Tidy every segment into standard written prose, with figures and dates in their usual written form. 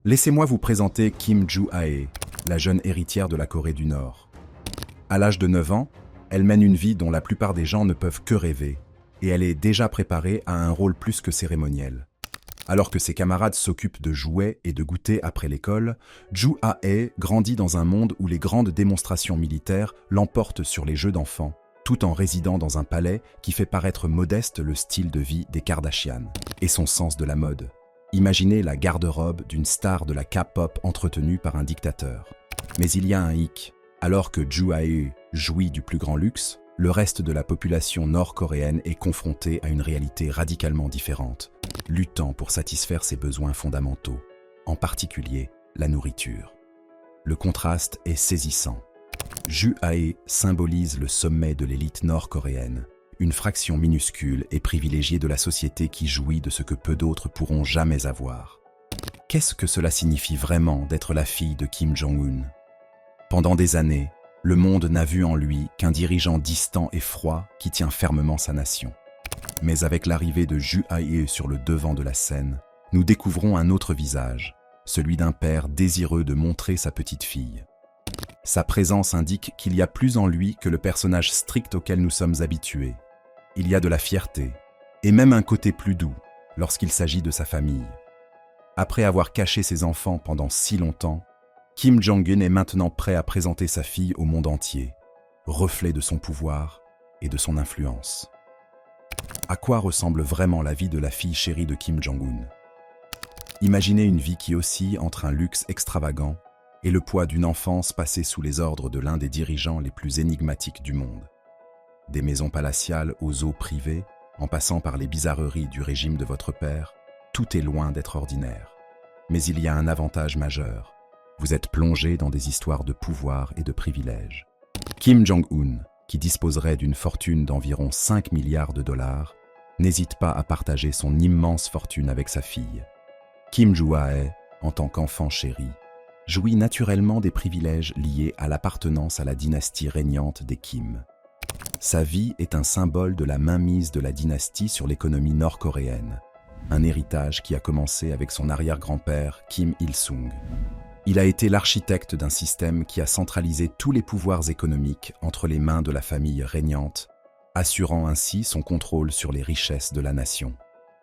Laissez-moi vous présenter Kim Joo-ae, la jeune héritière de la Corée du Nord. À l'âge de 9 ans, elle mène une vie dont la plupart des gens ne peuvent que rêver, et elle est déjà préparée à un rôle plus que cérémoniel. Alors que ses camarades s'occupent de jouets et de goûter après l'école, Joo-ae grandit dans un monde où les grandes démonstrations militaires l'emportent sur les jeux d'enfants, tout en résidant dans un palais qui fait paraître modeste le style de vie des Kardashian et son sens de la mode. Imaginez la garde-robe d'une star de la K-pop entretenue par un dictateur. Mais il y a un hic. Alors que Joo-ae jouit du plus grand luxe, le reste de la population nord-coréenne est confrontée à une réalité radicalement différente, luttant pour satisfaire ses besoins fondamentaux, en particulier la nourriture. Le contraste est saisissant. Joo-ae symbolise le sommet de l'élite nord-coréenne, une fraction minuscule et privilégiée de la société qui jouit de ce que peu d'autres pourront jamais avoir. Qu'est-ce que cela signifie vraiment d'être la fille de Kim Jong-un ? Pendant des années, le monde n'a vu en lui qu'un dirigeant distant et froid qui tient fermement sa nation. Mais avec l'arrivée de Joo-ae sur le devant de la scène, nous découvrons un autre visage, celui d'un père désireux de montrer sa petite fille. Sa présence indique qu'il y a plus en lui que le personnage strict auquel nous sommes habitués. Il y a de la fierté, et même un côté plus doux, lorsqu'il s'agit de sa famille. Après avoir caché ses enfants pendant si longtemps, Kim Jong-un est maintenant prêt à présenter sa fille au monde entier, reflet de son pouvoir et de son influence. À quoi ressemble vraiment la vie de la fille chérie de Kim Jong-un ? Imaginez une vie qui oscille entre un luxe extravagant et le poids d'une enfance passée sous les ordres de l'un des dirigeants les plus énigmatiques du monde. Des maisons palatiales aux eaux privées, en passant par les bizarreries du régime de votre père, tout est loin d'être ordinaire. Mais il y a un avantage majeur. Vous êtes plongé dans des histoires de pouvoir et de privilèges. Kim Jong-un, qui disposerait d'une fortune d'environ 5 milliards de dollars, n'hésite pas à partager son immense fortune avec sa fille. Kim Joo-ae, en tant qu'enfant chéri, jouit naturellement des privilèges liés à l'appartenance à la dynastie régnante des Kim. Sa vie est un symbole de la mainmise de la dynastie sur l'économie nord-coréenne, un héritage qui a commencé avec son arrière-grand-père Kim Il-sung. Il a été l'architecte d'un système qui a centralisé tous les pouvoirs économiques entre les mains de la famille régnante, assurant ainsi son contrôle sur les richesses de la nation.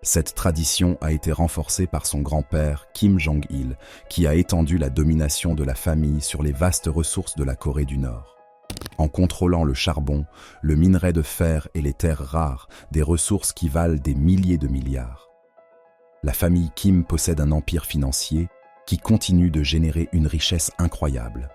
Cette tradition a été renforcée par son grand-père Kim Jong-il, qui a étendu la domination de la famille sur les vastes ressources de la Corée du Nord. En contrôlant le charbon, le minerai de fer et les terres rares, des ressources qui valent des milliers de milliards. La famille Kim possède un empire financier qui continue de générer une richesse incroyable.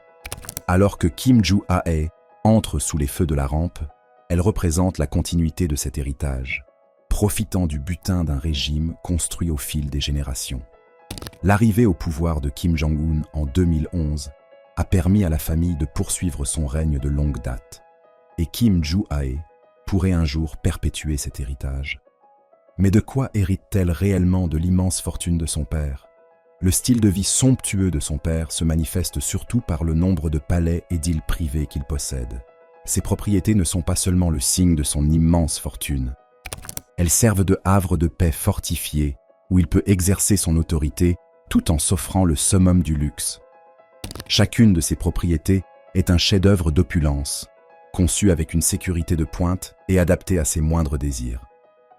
Alors que Kim Joo-ae entre sous les feux de la rampe, elle représente la continuité de cet héritage, profitant du butin d'un régime construit au fil des générations. L'arrivée au pouvoir de Kim Jong-un en 2011 a permis à la famille de poursuivre son règne de longue date, et Kim Joo-ae pourrait un jour perpétuer cet héritage. Mais de quoi hérite-t-elle réellement de l'immense fortune de son père ? Le style de vie somptueux de son père se manifeste surtout par le nombre de palais et d'îles privées qu'il possède. Ces propriétés ne sont pas seulement le signe de son immense fortune. Elles servent de havre de paix fortifié où il peut exercer son autorité tout en s'offrant le summum du luxe. Chacune de ces propriétés est un chef-d'œuvre d'opulence, conçu avec une sécurité de pointe et adapté à ses moindres désirs.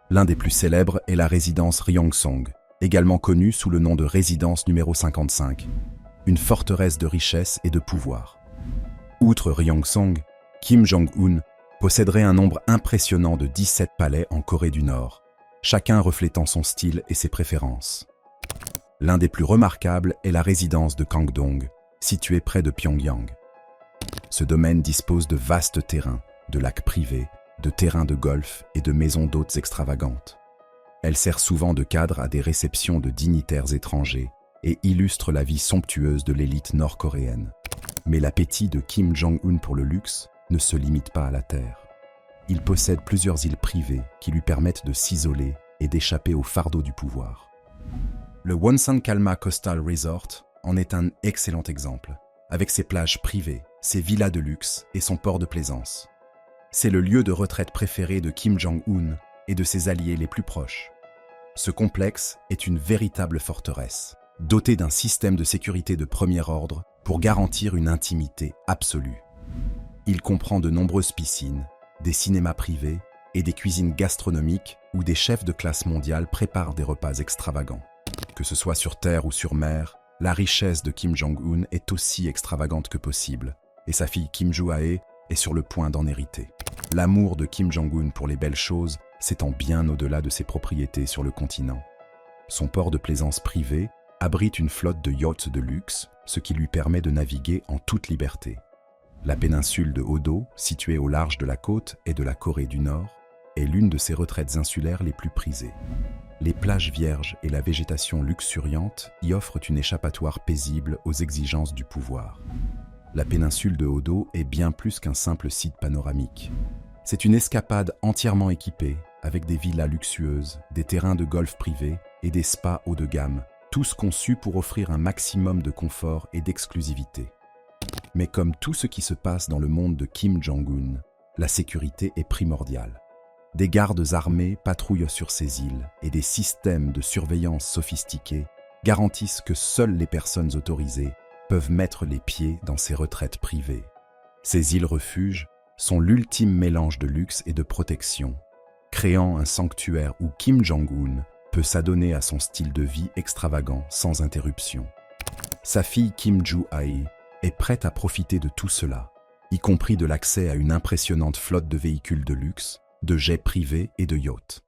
L'un des plus célèbres est la résidence Ryongsong, également connue sous le nom de résidence numéro 55, une forteresse de richesse et de pouvoir. Outre Ryongsong, Kim Jong-un posséderait un nombre impressionnant de 17 palais en Corée du Nord, chacun reflétant son style et ses préférences. L'un des plus remarquables est la résidence de Kangdong, située près de Pyongyang. Ce domaine dispose de vastes terrains, de lacs privés, de terrains de golf et de maisons d'hôtes extravagantes. Elle sert souvent de cadre à des réceptions de dignitaires étrangers et illustre la vie somptueuse de l'élite nord-coréenne. Mais l'appétit de Kim Jong-un pour le luxe ne se limite pas à la terre. Il possède plusieurs îles privées qui lui permettent de s'isoler et d'échapper au fardeau du pouvoir. Le Wonsan Kalma Coastal Resort en est un excellent exemple, avec ses plages privées, ses villas de luxe et son port de plaisance. C'est le lieu de retraite préféré de Kim Jong-un et de ses alliés les plus proches. Ce complexe est une véritable forteresse, doté d'un système de sécurité de premier ordre pour garantir une intimité absolue. Il comprend de nombreuses piscines, des cinémas privés et des cuisines gastronomiques où des chefs de classe mondiale préparent des repas extravagants. Que ce soit sur terre ou sur mer, la richesse de Kim Jong-un est aussi extravagante que possible, et sa fille Kim Joo-ae est sur le point d'en hériter. L'amour de Kim Jong-un pour les belles choses s'étend bien au-delà de ses propriétés sur le continent. Son port de plaisance privé abrite une flotte de yachts de luxe, ce qui lui permet de naviguer en toute liberté. La péninsule de Hodo, située au large de la côte et de la Corée du Nord, est l'une de ses retraites insulaires les plus prisées. Les plages vierges et la végétation luxuriante y offrent une échappatoire paisible aux exigences du pouvoir. La péninsule de Hodo est bien plus qu'un simple site panoramique. C'est une escapade entièrement équipée, avec des villas luxueuses, des terrains de golf privés et des spas haut de gamme, tous conçus pour offrir un maximum de confort et d'exclusivité. Mais comme tout ce qui se passe dans le monde de Kim Jong-un, la sécurité est primordiale. Des gardes armés patrouillent sur ces îles et des systèmes de surveillance sophistiqués garantissent que seules les personnes autorisées peuvent mettre les pieds dans ces retraites privées. Ces îles refuges sont l'ultime mélange de luxe et de protection, créant un sanctuaire où Kim Jong-un peut s'adonner à son style de vie extravagant sans interruption. Sa fille Kim Joo-ae est prête à profiter de tout cela, y compris de l'accès à une impressionnante flotte de véhicules de luxe, de jets privés et de yachts.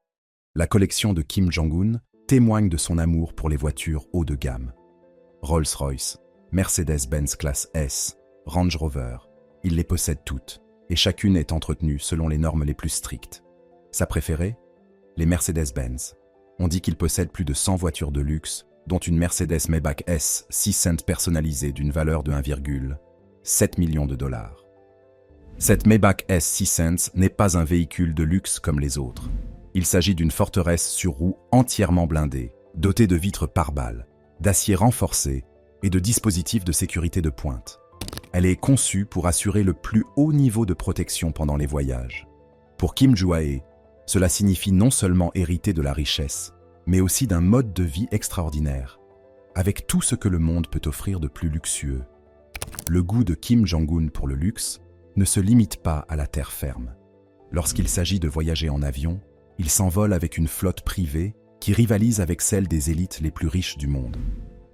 La collection de Kim Jong-un témoigne de son amour pour les voitures haut de gamme. Rolls-Royce, Mercedes-Benz classe S, Range Rover, il les possède toutes, et chacune est entretenue selon les normes les plus strictes. Sa préférée? Les Mercedes-Benz. On dit qu'il possède plus de 100 voitures de luxe, dont une Mercedes Maybach S 6 cents personnalisée d'une valeur de 1,7 million de dollars. Cette Maybach S 6 cents n'est pas un véhicule de luxe comme les autres. Il s'agit d'une forteresse sur roues entièrement blindée, dotée de vitres pare-balles, d'acier renforcé et de dispositifs de sécurité de pointe. Elle est conçue pour assurer le plus haut niveau de protection pendant les voyages. Pour Kim Joo-ae, cela signifie non seulement hériter de la richesse, mais aussi d'un mode de vie extraordinaire, avec tout ce que le monde peut offrir de plus luxueux. Le goût de Kim Jong-un pour le luxe ne se limite pas à la terre ferme. Lorsqu'il s'agit de voyager en avion, il s'envole avec une flotte privée qui rivalise avec celle des élites les plus riches du monde.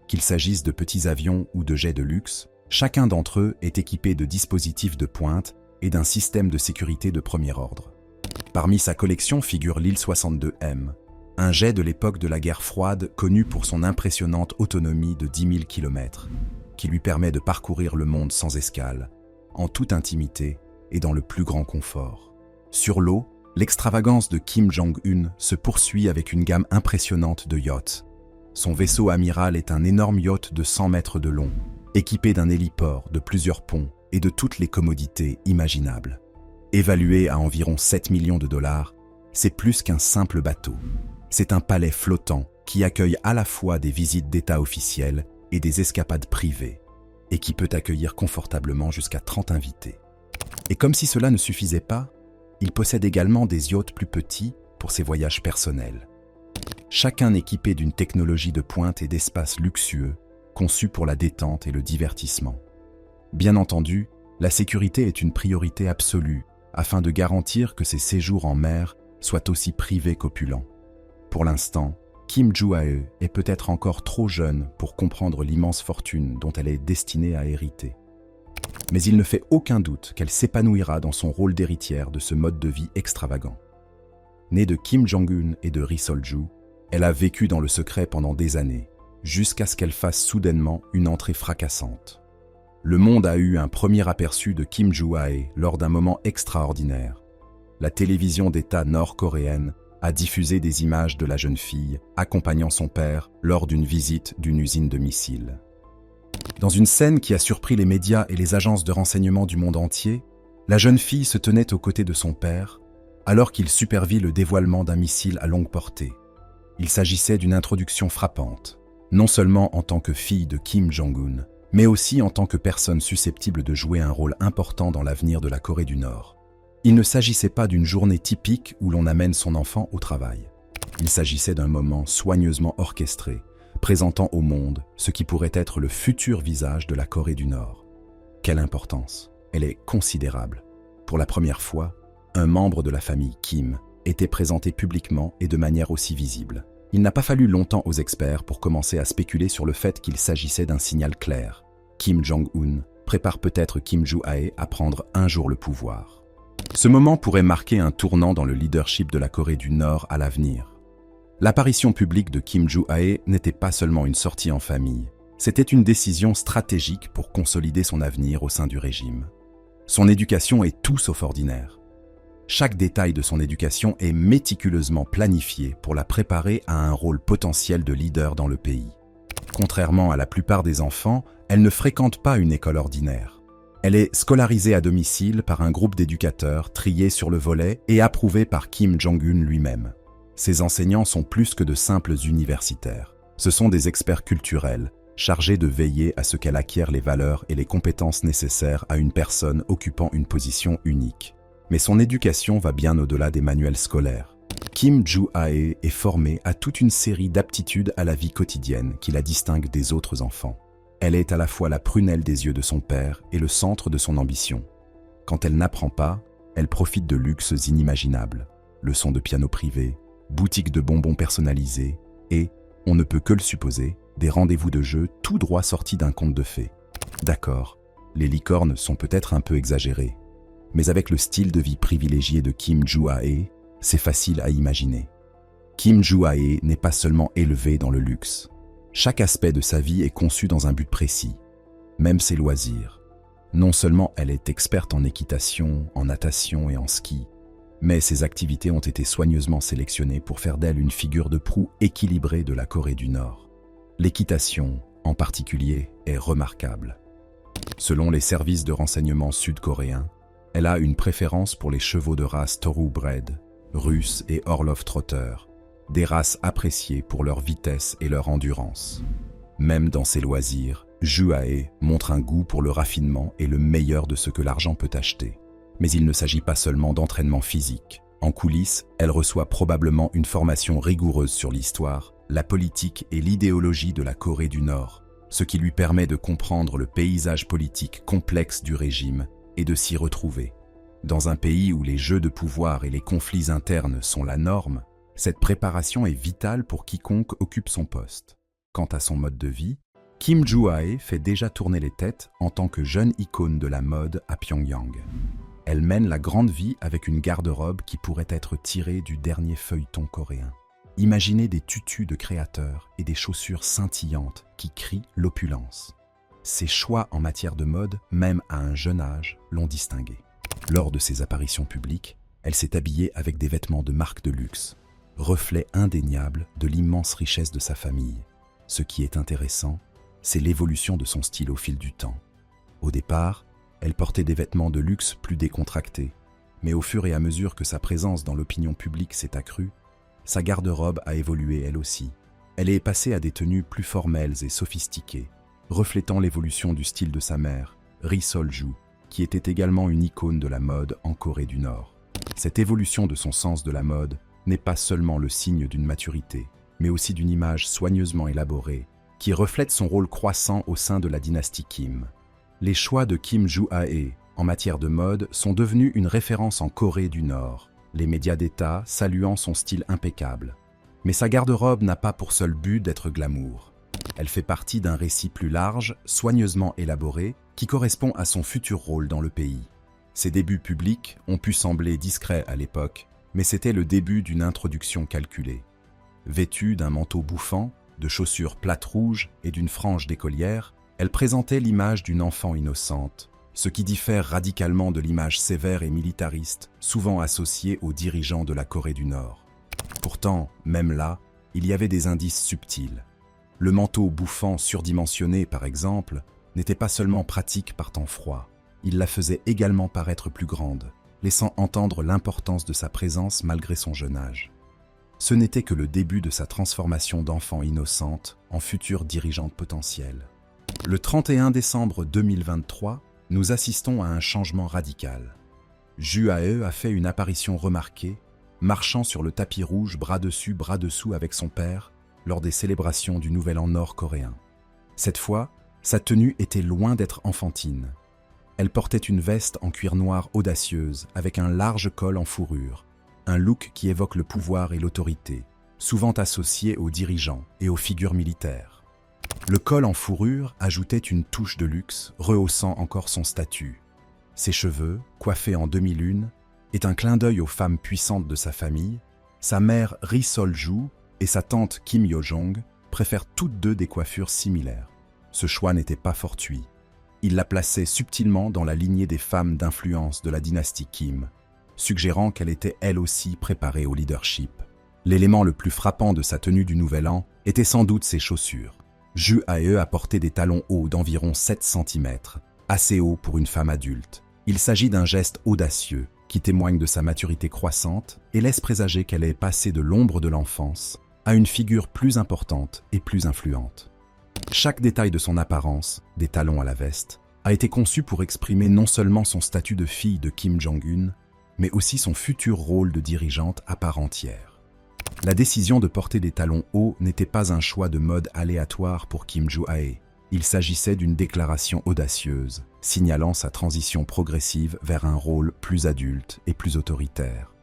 Qu'il s'agisse de petits avions ou de jets de luxe, chacun d'entre eux est équipé de dispositifs de pointe et d'un système de sécurité de premier ordre. Parmi sa collection figure l'Il-62M, un jet de l'époque de la guerre froide connu pour son impressionnante autonomie de 10 000 km, qui lui permet de parcourir le monde sans escale, en toute intimité et dans le plus grand confort. Sur l'eau, l'extravagance de Kim Jong-un se poursuit avec une gamme impressionnante de yachts. Son vaisseau amiral est un énorme yacht de 100 mètres de long, équipé d'un héliport, de plusieurs ponts et de toutes les commodités imaginables. Évalué à environ 7 millions de dollars, c'est plus qu'un simple bateau. C'est un palais flottant qui accueille à la fois des visites d'État officielles et des escapades privées, et qui peut accueillir confortablement jusqu'à 30 invités. Et comme si cela ne suffisait pas, il possède également des yachts plus petits pour ses voyages personnels. Chacun équipé d'une technologie de pointe et d'espaces luxueux, conçus pour la détente et le divertissement. Bien entendu, la sécurité est une priorité absolue afin de garantir que ces séjours en mer soient aussi privés qu'opulents. Pour l'instant, Kim Joo-ae est peut-être encore trop jeune pour comprendre l'immense fortune dont elle est destinée à hériter. Mais il ne fait aucun doute qu'elle s'épanouira dans son rôle d'héritière de ce mode de vie extravagant. Née de Kim Jong-un et de Ri Sol-ju, elle a vécu dans le secret pendant des années, jusqu'à ce qu'elle fasse soudainement une entrée fracassante. Le monde a eu un premier aperçu de Kim Joo-ae lors d'un moment extraordinaire. La télévision d'État nord-coréenne a diffusé des images de la jeune fille accompagnant son père lors d'une visite d'une usine de missiles. Dans une scène qui a surpris les médias et les agences de renseignement du monde entier, la jeune fille se tenait aux côtés de son père alors qu'il supervit le dévoilement d'un missile à longue portée. Il s'agissait d'une introduction frappante, non seulement en tant que fille de Kim Jong-un, mais aussi en tant que personne susceptible de jouer un rôle important dans l'avenir de la Corée du Nord. Il ne s'agissait pas d'une journée typique où l'on amène son enfant au travail. Il s'agissait d'un moment soigneusement orchestré présentant au monde ce qui pourrait être le futur visage de la Corée du Nord. Quelle importance! Elle est considérable. Pour la première fois, un membre de la famille Kim était présenté publiquement et de manière aussi visible. Il n'a pas fallu longtemps aux experts pour commencer à spéculer sur le fait qu'il s'agissait d'un signal clair. Kim Jong-un prépare peut-être Kim Joo-ae à prendre un jour le pouvoir. Ce moment pourrait marquer un tournant dans le leadership de la Corée du Nord à l'avenir. L'apparition publique de Kim Joo-ae n'était pas seulement une sortie en famille, c'était une décision stratégique pour consolider son avenir au sein du régime. Son éducation est tout sauf ordinaire. Chaque détail de son éducation est méticuleusement planifié pour la préparer à un rôle potentiel de leader dans le pays. Contrairement à la plupart des enfants, elle ne fréquente pas une école ordinaire. Elle est scolarisée à domicile par un groupe d'éducateurs triés sur le volet et approuvés par Kim Jong-un lui-même. Ses enseignants sont plus que de simples universitaires. Ce sont des experts culturels, chargés de veiller à ce qu'elle acquiert les valeurs et les compétences nécessaires à une personne occupant une position unique. Mais son éducation va bien au-delà des manuels scolaires. Kim Joo-ae est formée à toute une série d'aptitudes à la vie quotidienne qui la distinguent des autres enfants. Elle est à la fois la prunelle des yeux de son père et le centre de son ambition. Quand elle n'apprend pas, elle profite de luxes inimaginables. Leçons de piano privé, boutiques de bonbons personnalisés et, on ne peut que le supposer, des rendez-vous de jeu tout droit sortis d'un conte de fées. D'accord, les licornes sont peut-être un peu exagérées, mais avec le style de vie privilégié de Kim Joo-ae, c'est facile à imaginer. Kim Joo-ae n'est pas seulement élevée dans le luxe. Chaque aspect de sa vie est conçu dans un but précis, même ses loisirs. Non seulement elle est experte en équitation, en natation et en ski, mais ses activités ont été soigneusement sélectionnées pour faire d'elle une figure de proue équilibrée de la Corée du Nord. L'équitation, en particulier, est remarquable. Selon les services de renseignement sud-coréens, elle a une préférence pour les chevaux de race Thoroughbred, Russe et Orlov Trotter, des races appréciées pour leur vitesse et leur endurance. Même dans ses loisirs, Joo-ae montre un goût pour le raffinement et le meilleur de ce que l'argent peut acheter. Mais il ne s'agit pas seulement d'entraînement physique. En coulisses, elle reçoit probablement une formation rigoureuse sur l'histoire, la politique et l'idéologie de la Corée du Nord, ce qui lui permet de comprendre le paysage politique complexe du régime et de s'y retrouver. Dans un pays où les jeux de pouvoir et les conflits internes sont la norme, cette préparation est vitale pour quiconque occupe son poste. Quant à son mode de vie, Kim Joo-ae fait déjà tourner les têtes en tant que jeune icône de la mode à Pyongyang. Elle mène la grande vie avec une garde-robe qui pourrait être tirée du dernier feuilleton coréen. Imaginez des tutus de créateurs et des chaussures scintillantes qui crient l'opulence. Ses choix en matière de mode, même à un jeune âge, l'ont distinguée. Lors de ses apparitions publiques, elle s'est habillée avec des vêtements de marque de luxe, reflet indéniable de l'immense richesse de sa famille. Ce qui est intéressant, c'est l'évolution de son style au fil du temps. Au départ, elle portait des vêtements de luxe plus décontractés, mais au fur et à mesure que sa présence dans l'opinion publique s'est accrue, sa garde-robe a évolué elle aussi. Elle est passée à des tenues plus formelles et sophistiquées, reflétant l'évolution du style de sa mère, Ri Sol-ju, qui était également une icône de la mode en Corée du Nord. Cette évolution de son sens de la mode n'est pas seulement le signe d'une maturité, mais aussi d'une image soigneusement élaborée, qui reflète son rôle croissant au sein de la dynastie Kim. Les choix de Kim Joo-ae en matière de mode sont devenus une référence en Corée du Nord, les médias d'État saluant son style impeccable. Mais sa garde-robe n'a pas pour seul but d'être glamour. Elle fait partie d'un récit plus large, soigneusement élaboré, qui correspond à son futur rôle dans le pays. Ses débuts publics ont pu sembler discrets à l'époque, mais c'était le début d'une introduction calculée. Vêtue d'un manteau bouffant, de chaussures plates rouges et d'une frange d'écolière, elle présentait l'image d'une enfant innocente, ce qui diffère radicalement de l'image sévère et militariste, souvent associée aux dirigeants de la Corée du Nord. Pourtant, même là, il y avait des indices subtils. Le manteau bouffant surdimensionné, par exemple, n'était pas seulement pratique par temps froid, il la faisait également paraître plus grande, laissant entendre l'importance de sa présence malgré son jeune âge. Ce n'était que le début de sa transformation d'enfant innocente en future dirigeante potentielle. Le 31 décembre 2023, nous assistons à un changement radical. Joo-ae a fait une apparition remarquée, marchant sur le tapis rouge bras dessus bras dessous avec son père, lors des célébrations du Nouvel An nord-coréen. Cette fois, sa tenue était loin d'être enfantine. Elle portait une veste en cuir noir audacieuse avec un large col en fourrure, un look qui évoque le pouvoir et l'autorité, souvent associé aux dirigeants et aux figures militaires. Le col en fourrure ajoutait une touche de luxe, rehaussant encore son statut. Ses cheveux, coiffés en demi-lune, est un clin d'œil aux femmes puissantes de sa famille. Sa mère Ri Sol-ju et sa tante Kim Yo-jong préfèrent toutes deux des coiffures similaires. Ce choix n'était pas fortuit. Il la plaçait subtilement dans la lignée des femmes d'influence de la dynastie Kim, suggérant qu'elle était elle aussi préparée au leadership. L'élément le plus frappant de sa tenue du Nouvel An était sans doute ses chaussures. Ju Ae a porté des talons hauts d'environ 7 cm, assez hauts pour une femme adulte. Il s'agit d'un geste audacieux qui témoigne de sa maturité croissante et laisse présager qu'elle est passée de l'ombre de l'enfance à une figure plus importante et plus influente. Chaque détail de son apparence, des talons à la veste, a été conçu pour exprimer non seulement son statut de fille de Kim Jong-un, mais aussi son futur rôle de dirigeante à part entière. La décision de porter des talons hauts n'était pas un choix de mode aléatoire pour Kim Ju-ae. Il s'agissait d'une déclaration audacieuse, signalant sa transition progressive vers un rôle plus adulte et plus autoritaire.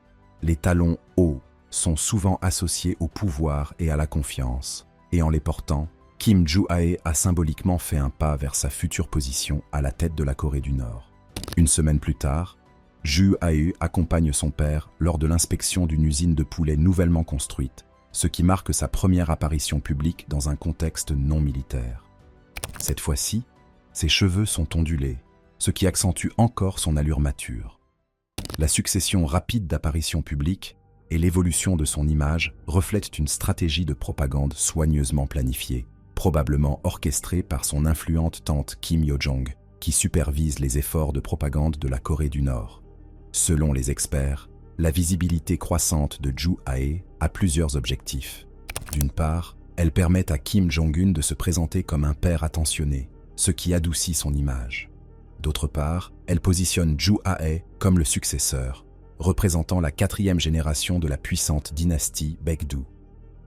Les talons hauts sont souvent associés au pouvoir et à la confiance, et en les portant, Kim Ju-ae a symboliquement fait un pas vers sa future position à la tête de la Corée du Nord. Une semaine plus tard, Ju-ae accompagne son père lors de l'inspection d'une usine de poulets nouvellement construite, ce qui marque sa première apparition publique dans un contexte non militaire. Cette fois-ci, ses cheveux sont ondulés, ce qui accentue encore son allure mature. La succession rapide d'apparitions publiques et l'évolution de son image reflètent une stratégie de propagande soigneusement planifiée, probablement orchestrée par son influente tante Kim Yo-jong, qui supervise les efforts de propagande de la Corée du Nord. Selon les experts, la visibilité croissante de Ju-ae a plusieurs objectifs. D'une part, elle permet à Kim Jong-un de se présenter comme un père attentionné, ce qui adoucit son image. D'autre part, elle positionne Ju-ae comme le successeur, représentant la 4e génération de la puissante dynastie Baekdu.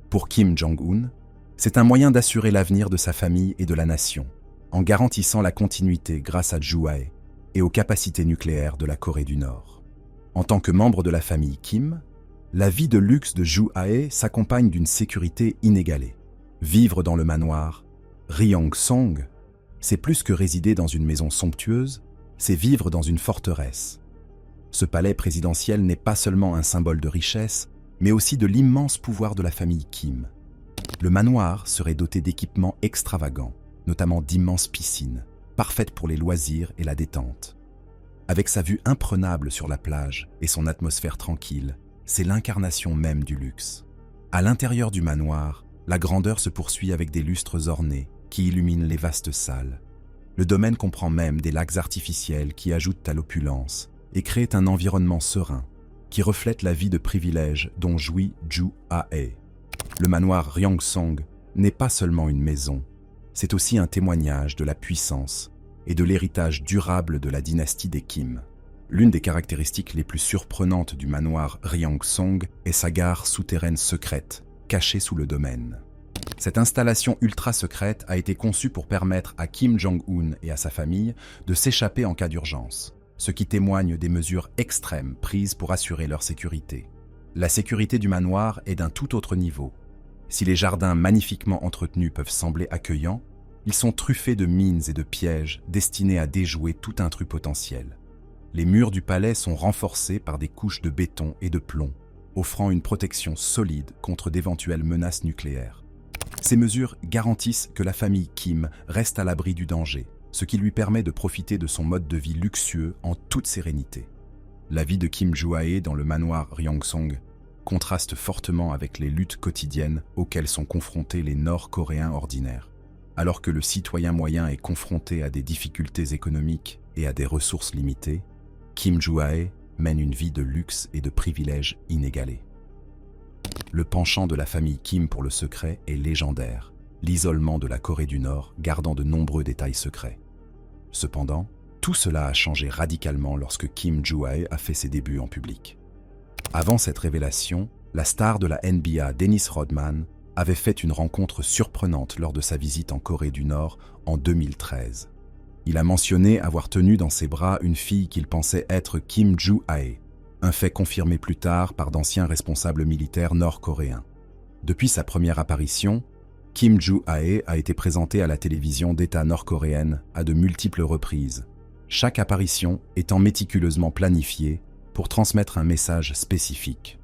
Pour Kim Jong-un, c'est un moyen d'assurer l'avenir de sa famille et de la nation, en garantissant la continuité grâce à Ju-ae et aux capacités nucléaires de la Corée du Nord. En tant que membre de la famille Kim, la vie de luxe de Ju-ae s'accompagne d'une sécurité inégalée. Vivre dans le manoir Ryong-song, c'est plus que résider dans une maison somptueuse, c'est vivre dans une forteresse. Ce palais présidentiel n'est pas seulement un symbole de richesse, mais aussi de l'immense pouvoir de la famille Kim. Le manoir serait doté d'équipements extravagants, notamment d'immenses piscines, parfaites pour les loisirs et la détente. Avec sa vue imprenable sur la plage et son atmosphère tranquille, c'est l'incarnation même du luxe. À l'intérieur du manoir, la grandeur se poursuit avec des lustres ornés qui illuminent les vastes salles. Le domaine comprend même des lacs artificiels qui ajoutent à l'opulence et créent un environnement serein qui reflète la vie de privilège dont jouit Ju-ae. Le manoir Ryong-song n'est pas seulement une maison, c'est aussi un témoignage de la puissance et de l'héritage durable de la dynastie des Kim. L'une des caractéristiques les plus surprenantes du manoir Ryong-song est sa gare souterraine secrète, cachée sous le domaine. Cette installation ultra secrète a été conçue pour permettre à Kim Jong-un et à sa famille de s'échapper en cas d'urgence, ce qui témoigne des mesures extrêmes prises pour assurer leur sécurité. La sécurité du manoir est d'un tout autre niveau. Si les jardins magnifiquement entretenus peuvent sembler accueillants, ils sont truffés de mines et de pièges destinés à déjouer tout intrus potentiel. Les murs du palais sont renforcés par des couches de béton et de plomb, offrant une protection solide contre d'éventuelles menaces nucléaires. Ces mesures garantissent que la famille Kim reste à l'abri du danger, ce qui lui permet de profiter de son mode de vie luxueux en toute sérénité. La vie de Kim Ju-ae dans le manoir Ryong-song contraste fortement avec les luttes quotidiennes auxquelles sont confrontés les Nord-Coréens ordinaires. Alors que le citoyen moyen est confronté à des difficultés économiques et à des ressources limitées, Kim Ju-ae mène une vie de luxe et de privilèges inégalés. Le penchant de la famille Kim pour le secret est légendaire, l'isolement de la Corée du Nord gardant de nombreux détails secrets. Cependant, tout cela a changé radicalement lorsque Kim Ju-ae a fait ses débuts en public. Avant cette révélation, la star de la NBA, Dennis Rodman, avait fait une rencontre surprenante lors de sa visite en Corée du Nord en 2013. Il a mentionné avoir tenu dans ses bras une fille qu'il pensait être Kim Joo-ae, un fait confirmé plus tard par d'anciens responsables militaires nord-coréens. Depuis sa première apparition, Kim Joo-ae a été présenté à la télévision d'État nord-coréenne à de multiples reprises, chaque apparition étant méticuleusement planifiée pour transmettre un message spécifique.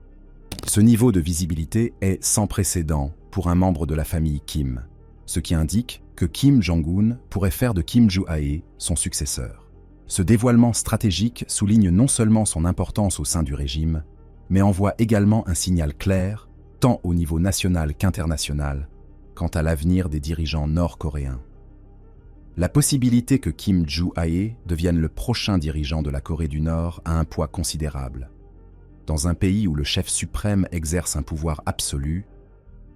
Ce niveau de visibilité est sans précédent pour un membre de la famille Kim, ce qui indique que Kim Jong-un pourrait faire de Kim Joo-ae son successeur. Ce dévoilement stratégique souligne non seulement son importance au sein du régime, mais envoie également un signal clair, tant au niveau national qu'international, quant à l'avenir des dirigeants nord-coréens. La possibilité que Kim Joo-ae devienne le prochain dirigeant de la Corée du Nord a un poids considérable. Dans un pays où le chef suprême exerce un pouvoir absolu,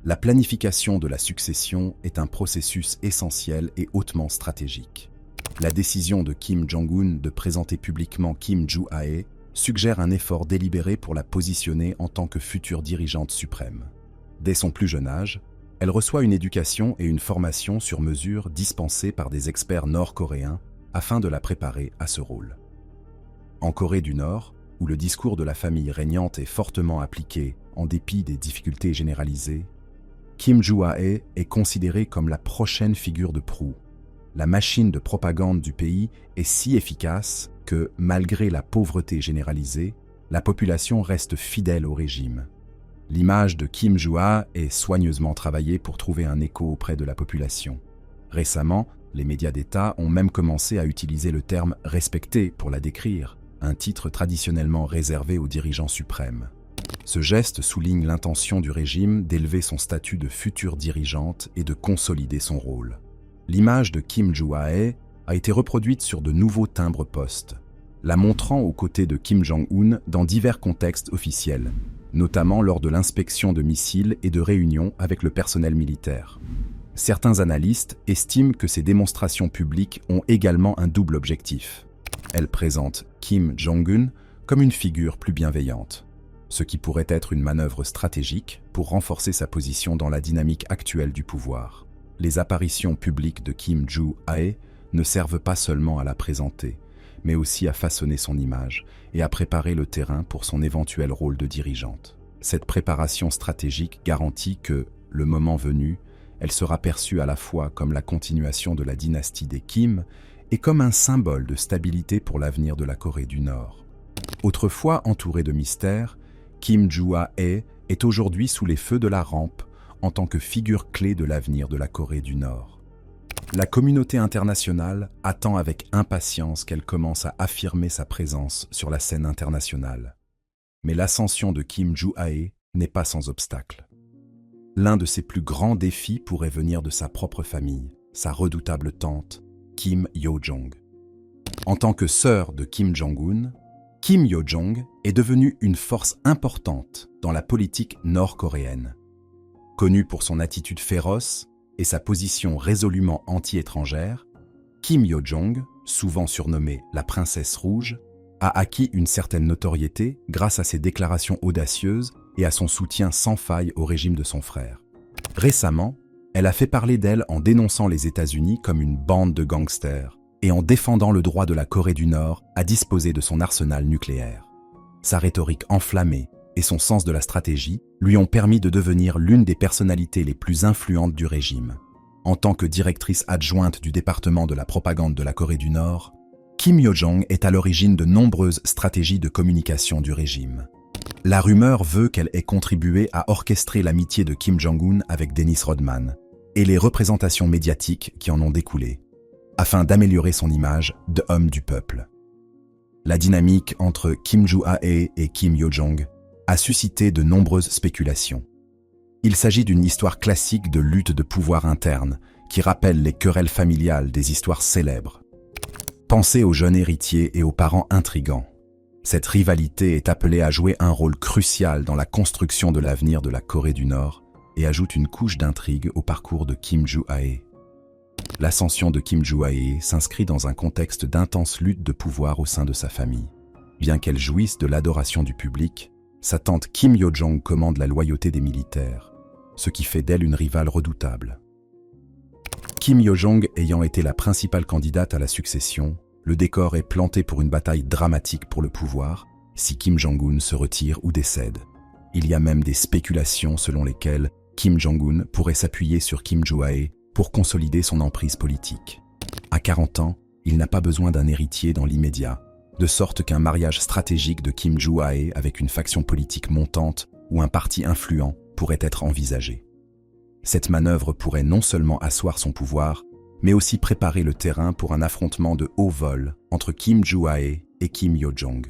la planification de la succession est un processus essentiel et hautement stratégique. La décision de Kim Jong-un de présenter publiquement Kim Joo-ae suggère un effort délibéré pour la positionner en tant que future dirigeante suprême. Dès son plus jeune âge, elle reçoit une éducation et une formation sur mesure dispensées par des experts nord-coréens afin de la préparer à ce rôle. En Corée du Nord, où le discours de la famille régnante est fortement appliqué en dépit des difficultés généralisées, Kim Joo-ae est considérée comme la prochaine figure de proue. La machine de propagande du pays est si efficace que, malgré la pauvreté généralisée, la population reste fidèle au régime. L'image de Kim Joo-ae est soigneusement travaillée pour trouver un écho auprès de la population. Récemment, les médias d'État ont même commencé à utiliser le terme « respecté » pour la décrire, un titre traditionnellement réservé aux dirigeants suprêmes. Ce geste souligne l'intention du régime d'élever son statut de future dirigeante et de consolider son rôle. L'image de Kim Joo-ae a été reproduite sur de nouveaux timbres-poste, la montrant aux côtés de Kim Jong-un dans divers contextes officiels, notamment lors de l'inspection de missiles et de réunions avec le personnel militaire. Certains analystes estiment que ces démonstrations publiques ont également un double objectif. Elles présentent Kim Jong-un comme une figure plus bienveillante, ce qui pourrait être une manœuvre stratégique pour renforcer sa position dans la dynamique actuelle du pouvoir. Les apparitions publiques de Kim Joo-ae ne servent pas seulement à la présenter, mais aussi à façonner son image et à préparer le terrain pour son éventuel rôle de dirigeante. Cette préparation stratégique garantit que, le moment venu, elle sera perçue à la fois comme la continuation de la dynastie des Kim et comme un symbole de stabilité pour l'avenir de la Corée du Nord. Autrefois entourée de mystères, Kim Joo-ae est aujourd'hui sous les feux de la rampe en tant que figure clé de l'avenir de la Corée du Nord. La communauté internationale attend avec impatience qu'elle commence à affirmer sa présence sur la scène internationale. Mais l'ascension de Kim Joo-ae n'est pas sans obstacle. L'un de ses plus grands défis pourrait venir de sa propre famille, sa redoutable tante, Kim Yo-jong. En tant que sœur de Kim Jong-un, Kim Yo-jong est devenue une force importante dans la politique nord-coréenne. Connue pour son attitude féroce et sa position résolument anti-étrangère, Kim Yo-jong, souvent surnommée la princesse rouge, a acquis une certaine notoriété grâce à ses déclarations audacieuses et à son soutien sans faille au régime de son frère. Récemment, elle a fait parler d'elle en dénonçant les États-Unis comme une bande de gangsters et en défendant le droit de la Corée du Nord à disposer de son arsenal nucléaire. Sa rhétorique enflammée et son sens de la stratégie lui ont permis de devenir l'une des personnalités les plus influentes du régime. En tant que directrice adjointe du département de la propagande de la Corée du Nord, Kim Yo-jong est à l'origine de nombreuses stratégies de communication du régime. La rumeur veut qu'elle ait contribué à orchestrer l'amitié de Kim Jong-un avec Dennis Rodman et les représentations médiatiques qui en ont découlé, afin d'améliorer son image de homme du peuple. La dynamique entre Kim Joo-ae et Kim Yo-jong a suscité de nombreuses spéculations. Il s'agit d'une histoire classique de lutte de pouvoir interne qui rappelle les querelles familiales des histoires célèbres. Pensez aux jeunes héritiers et aux parents intrigants. Cette rivalité est appelée à jouer un rôle crucial dans la construction de l'avenir de la Corée du Nord et ajoute une couche d'intrigue au parcours de Kim Joo-ae. L'ascension de Kim Joo-ae s'inscrit dans un contexte d'intense lutte de pouvoir au sein de sa famille. Bien qu'elle jouisse de l'adoration du public, sa tante Kim Yo-jong commande la loyauté des militaires, ce qui fait d'elle une rivale redoutable. Kim Yo-jong ayant été la principale candidate à la succession, le décor est planté pour une bataille dramatique pour le pouvoir si Kim Jong-un se retire ou décède. Il y a même des spéculations selon lesquelles Kim Jong-un pourrait s'appuyer sur Kim Joo-ae pour consolider son emprise politique. À 40 ans, il n'a pas besoin d'un héritier dans l'immédiat, de sorte qu'un mariage stratégique de Kim Joo-ae avec une faction politique montante ou un parti influent pourrait être envisagé. Cette manœuvre pourrait non seulement asseoir son pouvoir, mais aussi préparer le terrain pour un affrontement de haut vol entre Kim Joo-ae et Kim Yo-jong.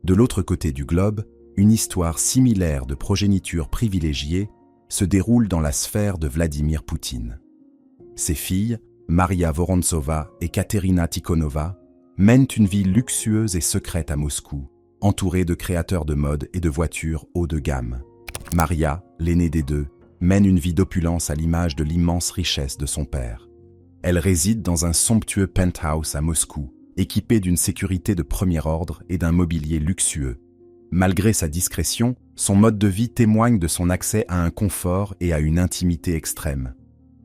De l'autre côté du globe, une histoire similaire de progéniture privilégiée se déroule dans la sphère de Vladimir Poutine. Ses filles, Maria Vorontsova et Katerina Tikhonova, mènent une vie luxueuse et secrète à Moscou, entourée de créateurs de mode et de voitures haut de gamme. Maria, l'aînée des deux, mène une vie d'opulence à l'image de l'immense richesse de son père. Elle réside dans un somptueux penthouse à Moscou, équipé d'une sécurité de premier ordre et d'un mobilier luxueux. Malgré sa discrétion, son mode de vie témoigne de son accès à un confort et à une intimité extrême.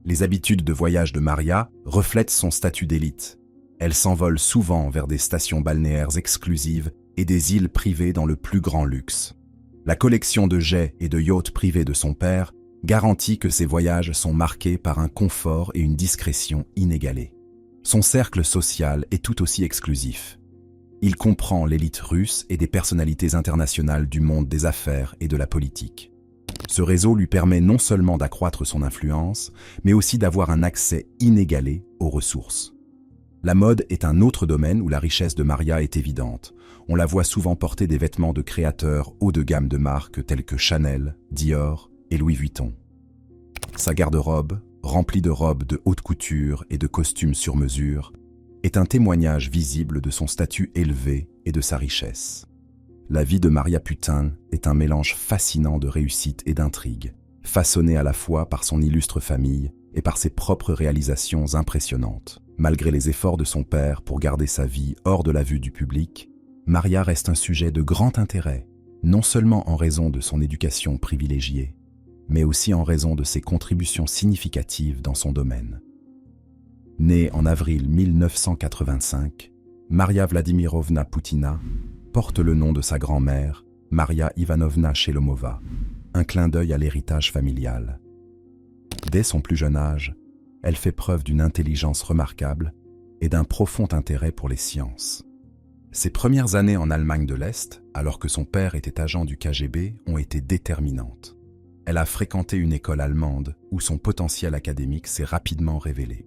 Les habitudes de voyage de Maria reflètent son statut d'élite. Elle s'envole souvent vers des stations balnéaires exclusives et des îles privées dans le plus grand luxe. La collection de jets et de yachts privés de son père garantit que ses voyages sont marqués par un confort et une discrétion inégalés. Son cercle social est tout aussi exclusif. Il comprend l'élite russe et des personnalités internationales du monde des affaires et de la politique. Ce réseau lui permet non seulement d'accroître son influence, mais aussi d'avoir un accès inégalé aux ressources. La mode est un autre domaine où la richesse de Maria est évidente. On la voit souvent porter des vêtements de créateurs haut de gamme de marques tels que Chanel, Dior et Louis Vuitton. Sa garde-robe, remplie de robes de haute couture et de costumes sur mesure, est un témoignage visible de son statut élevé et de sa richesse. La vie de Maria Putin est un mélange fascinant de réussite et d'intrigue, façonné à la fois par son illustre famille et par ses propres réalisations impressionnantes. Malgré les efforts de son père pour garder sa vie hors de la vue du public, Maria reste un sujet de grand intérêt, non seulement en raison de son éducation privilégiée, mais aussi en raison de ses contributions significatives dans son domaine. Née en avril 1985, Maria Vladimirovna Poutina porte le nom de sa grand-mère, Maria Ivanovna Shelomova, un clin d'œil à l'héritage familial. Dès son plus jeune âge, elle fait preuve d'une intelligence remarquable et d'un profond intérêt pour les sciences. Ses premières années en Allemagne de l'Est, alors que son père était agent du KGB, ont été déterminantes. Elle a fréquenté une école allemande où son potentiel académique s'est rapidement révélé.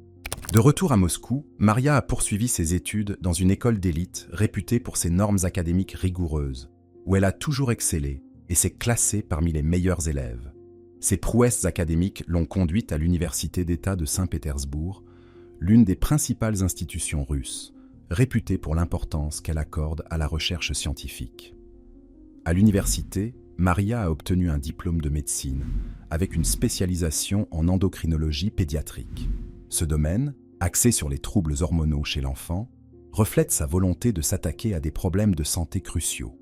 De retour à Moscou, Maria a poursuivi ses études dans une école d'élite réputée pour ses normes académiques rigoureuses, où elle a toujours excellé et s'est classée parmi les meilleurs élèves. Ses prouesses académiques l'ont conduite à l'Université d'État de Saint-Pétersbourg, l'une des principales institutions russes, réputée pour l'importance qu'elle accorde à la recherche scientifique. À l'université, Maria a obtenu un diplôme de médecine, avec une spécialisation en endocrinologie pédiatrique. Ce domaine, axé sur les troubles hormonaux chez l'enfant, reflète sa volonté de s'attaquer à des problèmes de santé cruciaux.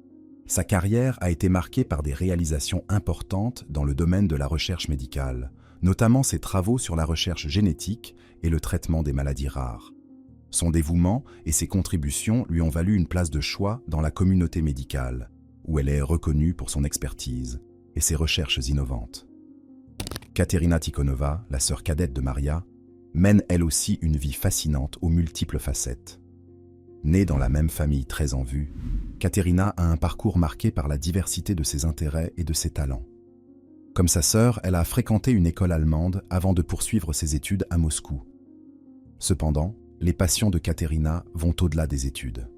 Sa carrière a été marquée par des réalisations importantes dans le domaine de la recherche médicale, notamment ses travaux sur la recherche génétique et le traitement des maladies rares. Son dévouement et ses contributions lui ont valu une place de choix dans la communauté médicale, où elle est reconnue pour son expertise et ses recherches innovantes. Katerina Tikhonova, la sœur cadette de Maria, mène elle aussi une vie fascinante aux multiples facettes. Née dans la même famille très en vue, Katerina a un parcours marqué par la diversité de ses intérêts et de ses talents. Comme sa sœur, elle a fréquenté une école allemande avant de poursuivre ses études à Moscou. Cependant, les passions de Katerina vont au-delà des études.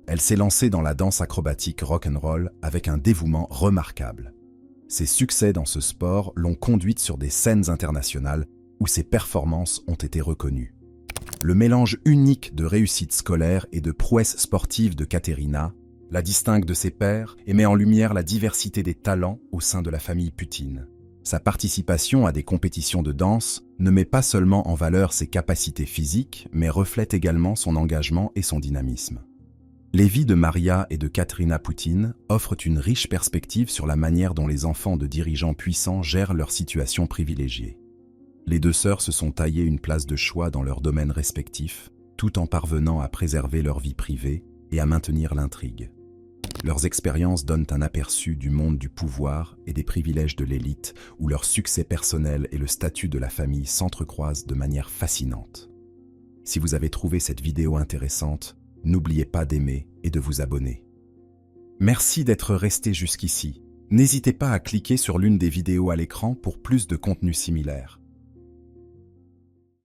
Elle s'est lancée dans la danse acrobatique rock'n'roll avec un dévouement remarquable. Ses succès dans ce sport l'ont conduite sur des scènes internationales où ses performances ont été reconnues. Le mélange unique de réussite scolaire et de prouesse sportive de Katerina la distingue de ses pairs et met en lumière la diversité des talents au sein de la famille Poutine. Sa participation à des compétitions de danse ne met pas seulement en valeur ses capacités physiques, mais reflète également son engagement et son dynamisme. Les vies de Maria et de Katrina Poutine offrent une riche perspective sur la manière dont les enfants de dirigeants puissants gèrent leur situation privilégiée. Les deux sœurs se sont taillées une place de choix dans leurs domaines respectifs, tout en parvenant à préserver leur vie privée et à maintenir l'intrigue. Leurs expériences donnent un aperçu du monde du pouvoir et des privilèges de l'élite, où leur succès personnel et le statut de la famille s'entrecroisent de manière fascinante. Si vous avez trouvé cette vidéo intéressante, n'oubliez pas d'aimer et de vous abonner. Merci d'être resté jusqu'ici. N'hésitez pas à cliquer sur l'une des vidéos à l'écran pour plus de contenu similaire.